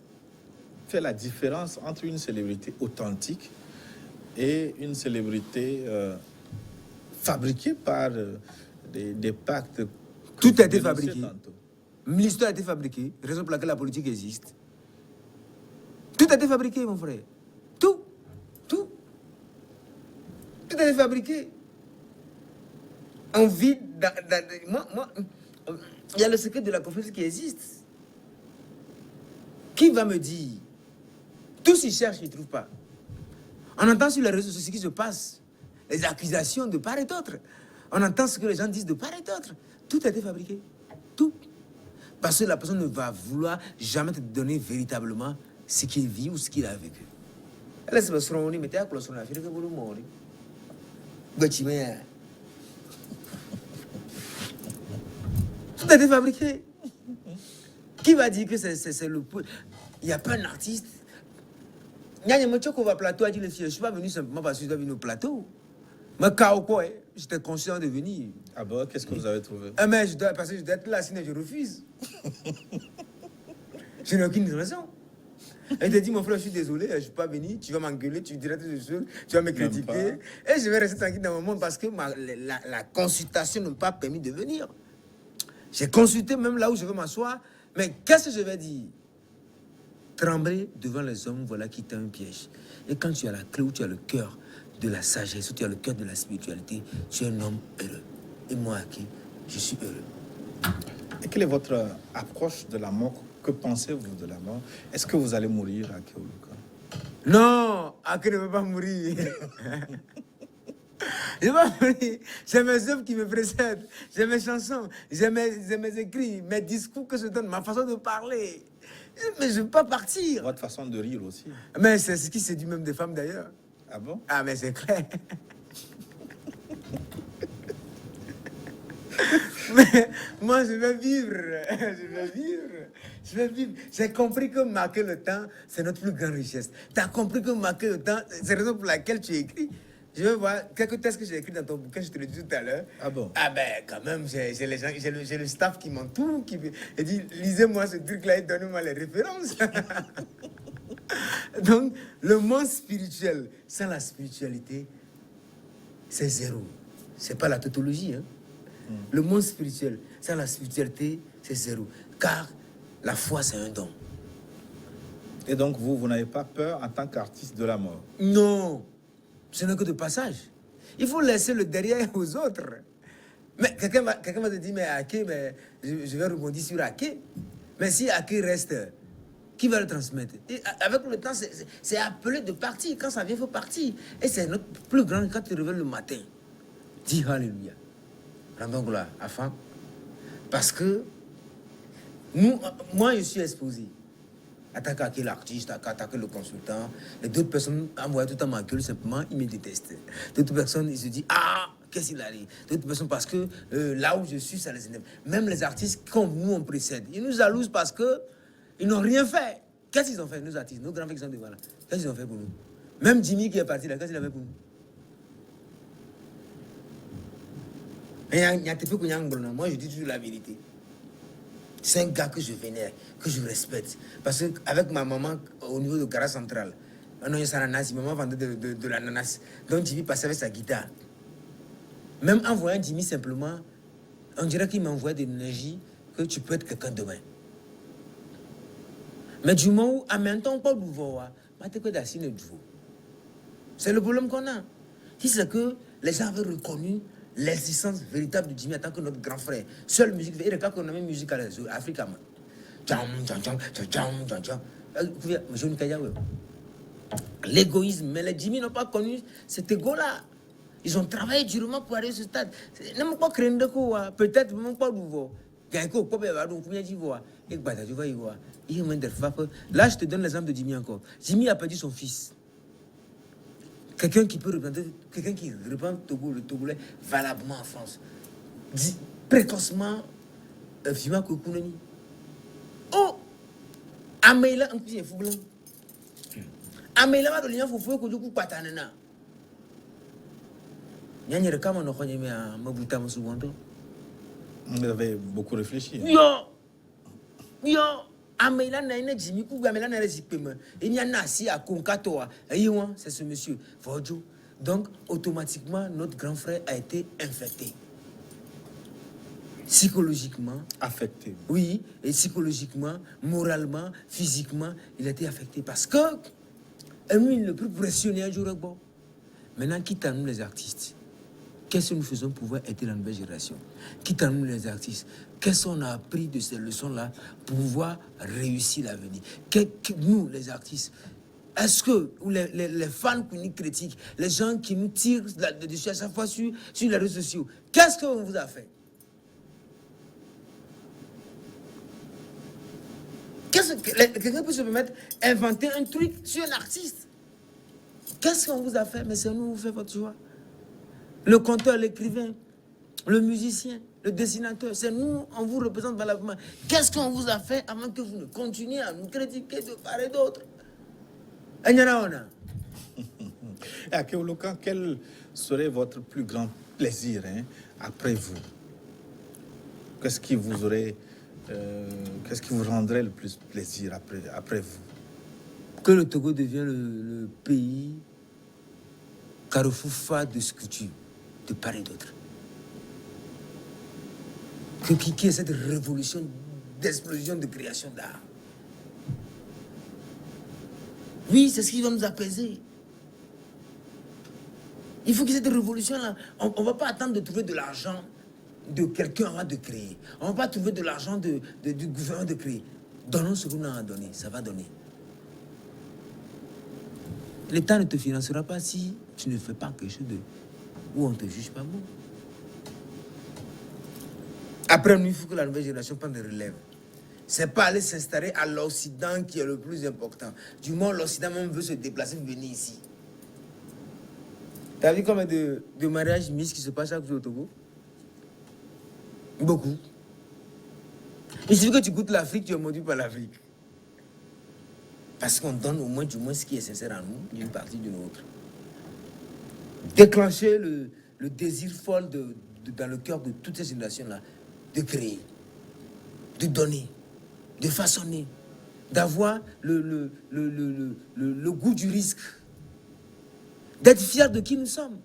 faire la différence entre une célébrité authentique et une célébrité fabriqué par des pactes. Tout a été fabriqué. L'histoire a été fabriquée, raison pour laquelle la politique existe. Tout a été fabriqué, mon frère. Tout. Tout a été fabriqué. On vit il y a le secret de la confiance qui existe. Qui va me dire? Tous ils cherchent, ils ne trouvent pas. On entend sur les réseaux sociaux ce qui se passe. Les accusations de part et d'autre. On entend ce que les gens disent de part et d'autre. Tout a été fabriqué. Tout. Parce que la personne ne va vouloir jamais te donner véritablement ce qu'il vit ou ce qu'il a vécu. Elle se passe mais t'es à cause de la fille que vous le mourrez. a été fabriqué. Qui va dire que c'est le... Il n'y a pas un artiste. Nyanya Mochoko va plateau a dit les filles, je ne suis pas venu simplement parce que je dois venir au plateau. Mais quoi, j'étais conscient de venir. Ah bon, qu'est-ce que vous avez trouvé? Mais parce que je dois être là, sinon je refuse. Je n'ai aucune raison. Elle te dit, mon frère, je suis désolé, je ne suis pas venu, tu vas m'engueuler, tu diras toutes les choses, tu vas me critiquer. Et je vais rester tranquille dans mon monde parce que la consultation ne m'a pas permis de venir. J'ai consulté même là où je veux m'asseoir, mais qu'est-ce que je vais dire? Trembler devant les hommes, voilà qui est un piège. Et quand tu as la clé, où tu as le cœur de la sagesse, où tu as le cœur de la spiritualité, tu es un homme heureux. Et moi, qui je suis heureux. Et quelle est votre approche de la mort? Que pensez-vous de la mort? Est-ce que vous allez mourir à Keoluka? Non, Ake ne veut pas mourir. Je ne vais pas mourir. J'ai mes œuvres qui me précèdent. J'ai mes chansons, j'ai mes écrits, mes discours que je donne, ma façon de parler. Mais je ne veux pas partir. Votre façon de rire aussi. Mais c'est ce qui séduit même des femmes d'ailleurs. Ah bon? Ah, mais c'est clair. Mais moi, je vais vivre. Je vais vivre. J'ai compris que marquer le temps, c'est notre plus grande richesse. Tu as compris que marquer le temps, c'est la raison pour laquelle tu écris. Je vais voir quelques textes que j'ai écrits dans ton bouquin, je te l'ai dit tout à l'heure. Ah bon? Ah ben, quand même, j'ai le staff qui m'entoure, qui dit, lisez-moi ce truc-là et donnez-moi les références. Donc, le monde spirituel, sans la spiritualité, c'est zéro. C'est pas la tautologie, hein. Le monde spirituel, sans la spiritualité, c'est zéro. Car la foi, c'est un don. Et donc, vous n'avez pas peur en tant qu'artiste de la mort? Non, ce n'est que de passage. Il faut laisser le derrière aux autres. Mais quelqu'un va te dire, mais Ake, mais je vais rebondir sur Ake. Mais si Ake reste, qui va le transmettre? Et avec le temps, c'est appelé de partir. Quand ça vient, il faut partir. Et c'est notre plus grand quand tu te réveilles le matin. Dis Alléluia. Rendons gloire à femme. Parce que moi, je suis exposé. Attaquer l'artiste, attaquer le consultant. Et d'autres personnes envoient tout le temps ma gueule, simplement, ils me détestent. D'autres personnes, ils se disent, ah, qu'est-ce qu'il arrive? D'autres personnes, parce que là où je suis, ça les énerve. Même les artistes, comme nous, on précède. Ils nous jalousent parce qu'ils n'ont rien fait. Qu'est-ce qu'ils ont fait, nos artistes, nos grands frères qui sont devant là? Qu'est-ce qu'ils ont fait pour nous? Même Jimmy qui est parti là, qu'est-ce qu'il a fait pour nous? Moi, je dis toujours la vérité. C'est un gars que je vénère, que je respecte. Parce qu'avec ma maman, au niveau de Gara Central, maman vendait de l'ananas. Donc Jimmy passait avec sa guitare. Même en voyant Jimmy simplement, on dirait qu'il m'envoie de l'énergie que tu peux être quelqu'un demain. Mais du moment où, en même temps, pas de voir, c'est le problème qu'on a. Si c'est que les gens avaient reconnu l'existence véritable de Jimmy en tant que notre grand frère. Seule musique, il regarde qu'on a même musique à l'Afrique. L'égoïsme, mais les Jimmy n'ont pas connu cet égo-là. Ils ont travaillé durement pour arriver à ce stade. Peut-être même pas d'ouvrir. Là, je te donne l'exemple de Jimmy encore. Jimmy a perdu son fils. Quelqu'un qui peut représenter, quelqu'un qui représente Togo, le Togolais valablement en France. Dit précocement, Fima Kokounani. Oh! Ameila, un petit fou blanc. Ameila, va de l'union, faut que tu patanena. Nyanya rekama no konye mea mabuta masuwanto. Vous avez beaucoup réfléchi. Yo! Ameila na ina Jimmy Kou, Ameila na rezipeme. Il y a nasi à Konkatoa. C'est ce monsieur, Vodjo. Donc, automatiquement, notre grand frère a été infecté. Psychologiquement. Affecté. Oui, et psychologiquement, moralement, physiquement, il a été affecté. Parce que, lui, le plus pressionné un jour, bon. Maintenant, quitte à nous les artistes. Qu'est-ce que nous faisons pour pouvoir aider la nouvelle génération? Quitte à nous les artistes. Qu'est-ce qu'on a appris de ces leçons-là pour pouvoir réussir l'avenir? Nous, les artistes, est-ce que les fans qui nous critiquent, les gens qui nous tirent dessus à chaque fois sur les réseaux sociaux, qu'est-ce qu'on vous a fait? Quelqu'un peut se permettre d'inventer un truc sur un artiste? Qu'est-ce qu'on vous a fait? Mais c'est nous, vous faites votre choix. Le conteur, l'écrivain, le musicien, le dessinateur. C'est nous, on vous représente valablement. Qu'est-ce qu'on vous a fait avant que vous ne continuiez à nous critiquer de part et d'autre? Et à Keolokan, quel serait votre plus grand plaisir après vous? Qu'est-ce qui vous rendrait le plus plaisir après vous? Que le Togo devienne le pays carrefour phare de sculpture de part et d'autre. Qu'il y ait cette révolution d'explosion de création d'art. Oui, c'est ce qui va nous apaiser. Il faut qu'il y ait cette révolution-là. On ne va pas attendre de trouver de l'argent de quelqu'un avant de créer. On ne va pas trouver de l'argent du gouvernement de créer. Donnons ce qu'on a à donner, ça va donner. L'État ne te financera pas si tu ne fais pas quelque chose où on ne te juge pas bon. Après, nous, il faut que la nouvelle génération prenne des relèves. Ce n'est pas aller s'installer à l'Occident qui est le plus important. Du moins, l'Occident même veut se déplacer, venir ici. Tu as vu combien de mariages mixtes qui se passent chaque jour au Togo? Beaucoup. Il suffit que tu goûtes l'Afrique, tu es mordu par l'Afrique. Parce qu'on donne au moins du moins ce qui est sincère à nous, d'une partie d'une autre. Déclencher le désir folle dans le cœur de toutes ces générations-là, de créer, de donner, de façonner, d'avoir le goût du risque, d'être fier de qui nous sommes.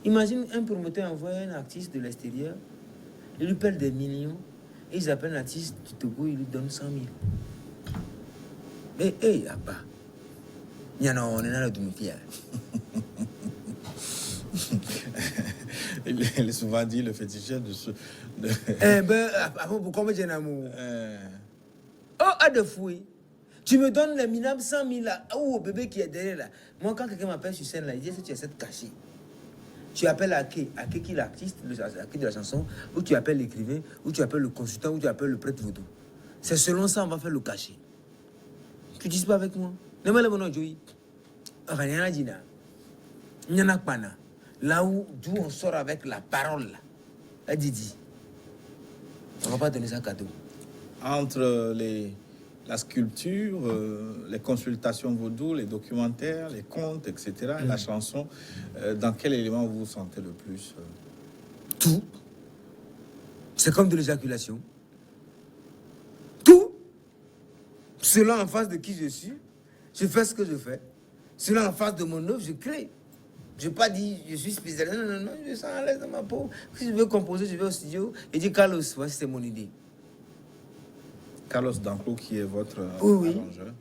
Imagine un promoteur envoie un artiste de l'extérieur, il lui paye des millions, et ils appellent l'artiste du Togo, il lui donne 100 000. Eh, Abba, il y en a, on est dans le demi-fier. Il est souvent dit le féticheur de ce. Pourquoi j'ai un amour? Oh, à de fouille. Tu me donnes les minables 100 000 là, ou au bébé qui est derrière là. Moi, quand quelqu'un m'appelle sur scène là, il dit que tu essaies de cacher. Tu appelles Ake qui est l'artiste, Ake de la chanson, ou tu appelles l'écrivain, ou tu appelles le consultant, ou tu appelles le prêtre vaudou. C'est selon ça on va faire le cachet. Tu dis pas avec moi. Ne me lève pas, Joey. Rien à dire. Il n'y en a pas. Là d'où on sort avec la parole, là. Didi. On ne va pas donner ça cadeau. Entre la sculpture, les consultations vaudou, les documentaires, les contes, etc., la chanson, dans quel élément vous vous sentez le plus Tout. C'est comme de l'éjaculation. Tout. Selon en face de qui je suis, je fais ce que je fais. Selon en face de mon œuvre, je crée. Je n'ai pas dit je suis spécialiste. Non, je me sens à l'aise dans ma peau. Si je veux composer, je vais au studio et dis Carlos, voici c'est mon idée. Carlos Danclo, qui est votre arrangeur.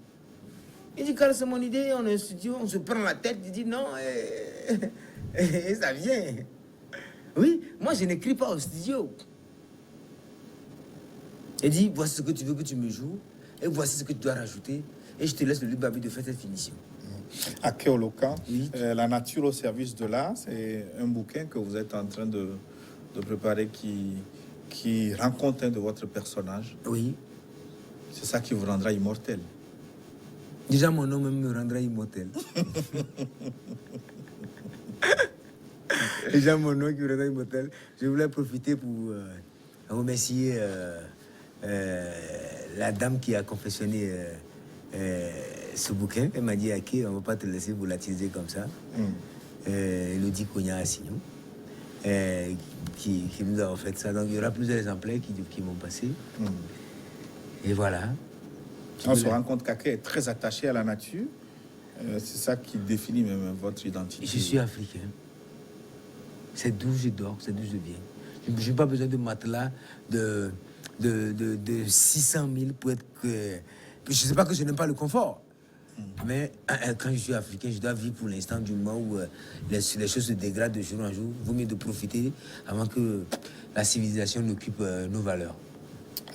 Il dit Carlos, c'est mon idée, on est au studio, on se prend la tête, il dit non, et ça vient. Oui, moi je n'écris pas au studio. Il dit voici ce que tu veux que tu me joues, et voici ce que tu dois rajouter, et je te laisse le libre arbitre de faire cette finition. À Keolokan, oui. La nature au service de l'art, c'est un bouquin que vous êtes en train de préparer qui rencontre un de votre personnage. Oui. C'est ça qui vous rendra immortel. Déjà, mon nom même me rendra immortel. Déjà, mon nom qui me rendra immortel. Je voulais profiter pour remercier la dame qui a confectionné ce bouquin. Elle m'a dit, OK, on ne va pas te laisser volatiliser comme ça. Elodie Cogna Assignon, qui nous a fait ça. Donc, il y aura plusieurs exemplaires qui m'ont passé. Et voilà. On se rend compte qu'Ake est très attaché à la nature. C'est ça qui définit même votre identité. Je suis africain. C'est d'où je dors, c'est d'où je viens. Je n'ai pas besoin de matelas de 600 000 pour être que... Je ne sais pas que je n'aime pas le confort. Mais quand je suis africain, je dois vivre pour l'instant du moment où les choses se dégradent de jour en jour. Il vaut mieux de profiter avant que la civilisation n'occupe nos valeurs.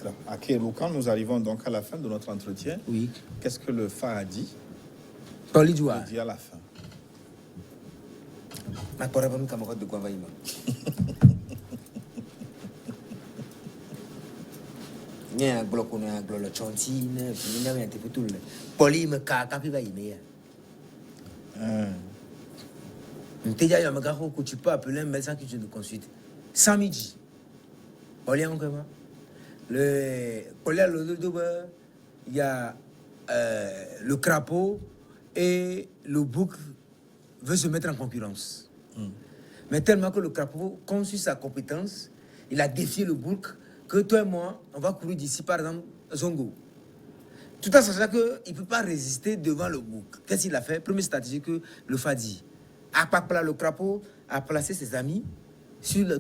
Alors, à Keolokan, nous arrivons donc à la fin de notre entretien. Oui. Qu'est-ce que le FA a dit? Il dit à la fin. Ma parole pas camarade de quoi va y il y a un bloc on a un bloc le chantier il y a un peu tout le poli me caca puis va y mais tu peux appeler un médecin qui te consulte. Samedi. Il y a le crapaud et le bouc veut se mettre en concurrence. Mais tellement que le crapaud, comme sur sa compétence, il a défié le bouc que toi et moi, on va courir d'ici par exemple Zongo. Tout en sachant qu'il ne peut pas résister devant le bouc. Qu'est-ce qu'il a fait? Première stratégie que le Fadi. Le crapaud a placé ses amis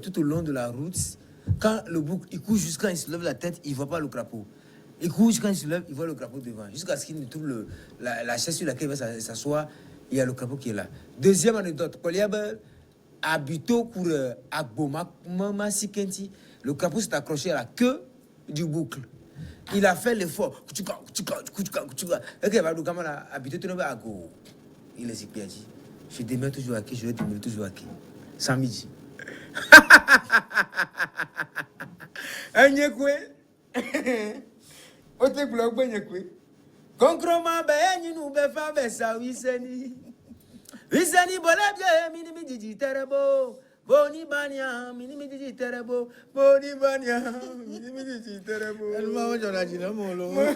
tout au long de la route. Quand le bouc, il court jusqu'à il se lève la tête, il ne voit pas le crapaud. Il court jusqu'à il se lève, il voit le crapaud devant. Jusqu'à ce qu'il ne trouve la chaise sur laquelle il va s'asseoir, il y a le crapaud qui est là. Deuxième anecdote, habito pour Agboma, Mama Sikenti. Le crapaud s'est accroché à la queue du boucle. Il a fait l'effort. Il est dit, je demeure toujours à qui, je vais demeurer toujours à qui. Samedi. Un yekwe. Ote blog ben yekwe. Concrement, ben nous befa besa wiseni. Wiseni bolabye minimi didi terebo. Boni banya minimi didi terebo. Boni banya minimi didi terebo. El mawo jona jina molo. Mawo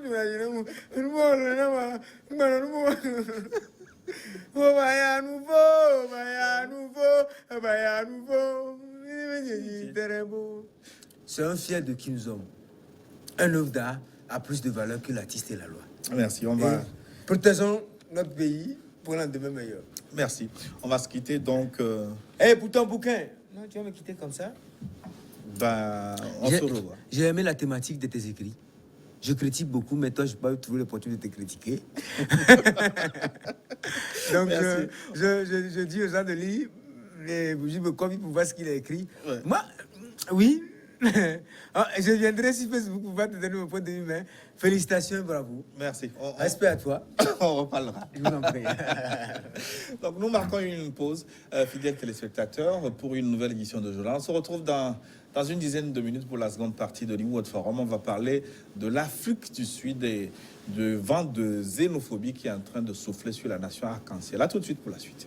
jona jina molo. El molo na ma. Ngano mo. Oh baya nouveau, baya nouveau, baya nouveau. Minimi didi terebo. C'est un fier de qui nous sommes. Un œuvre d'art a plus de valeur que l'artiste et la loi. Merci. On va... Protégeons notre pays pour un lendemain meilleur. Merci. On va se quitter donc. Pour ton bouquin. Non, tu vas me quitter comme ça. On se revoit. J'ai aimé la thématique de tes écrits. Je critique beaucoup, mais toi, je n'ai pas trouvé l'opportunité de te critiquer. Donc, je dis aux gens de lire, je me copie pour voir ce qu'il a écrit. Ouais. Moi, oui. Je viendrai sur Facebook pour te donner mon point de vue, mais félicitations, bravo. Merci. Respect à toi. On reparlera. Je vous en prie. Donc nous marquons une pause, fidèles téléspectateurs, pour une nouvelle édition de Journal. On se retrouve dans une dizaine de minutes pour la seconde partie de l'E-World Forum. On va parler de l'Afrique du Sud et de vent de xénophobie qui est en train de souffler sur la nation arc-en-ciel. À tout de suite pour la suite.